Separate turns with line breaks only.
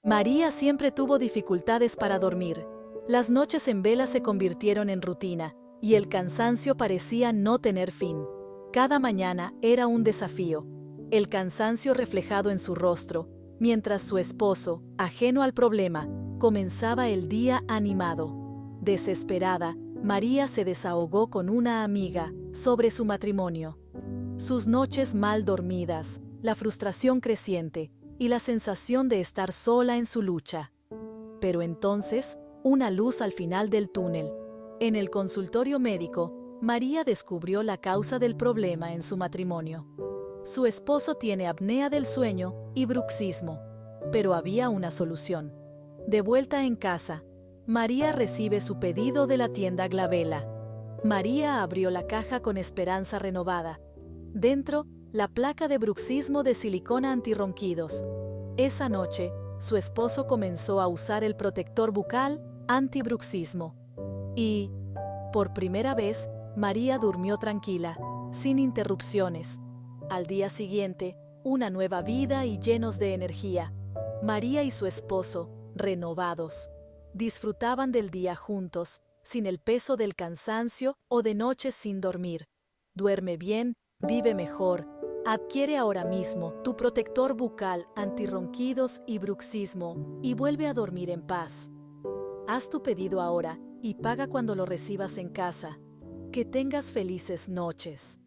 María siempre tuvo dificultades para dormir. Las noches en vela se convirtieron en rutina, y el cansancio parecía no tener fin. Cada mañana era un desafío, el cansancio reflejado en su rostro, mientras su esposo, ajeno al problema, comenzaba el día animado. Desesperada, María se desahogó con una amiga sobre su matrimonio. Sus noches mal dormidas, la frustración creciente y la sensación de estar sola en su lucha. Pero entonces, una luz al final del túnel. En el consultorio médico, María descubrió la causa del problema en su matrimonio. Su esposo tiene apnea del sueño y bruxismo, pero había una solución. De vuelta en casa, María recibe su pedido de la tienda Glavela. María abrió la caja con esperanza renovada. Dentro, la placa de bruxismo de silicona antirronquidos. Esa noche, su esposo comenzó a usar el protector bucal antibruxismo. Y, por primera vez, María durmió tranquila, sin interrupciones. Al día siguiente, una nueva vida y llenos de energía. María y su esposo, renovados, disfrutaban del día juntos, sin el peso del cansancio o de noches sin dormir. Duerme bien, vive mejor. Adquiere ahora mismo tu protector bucal antirronquidos y bruxismo y vuelve a dormir en paz. Haz tu pedido ahora y paga cuando lo recibas en casa. Que tengas felices noches.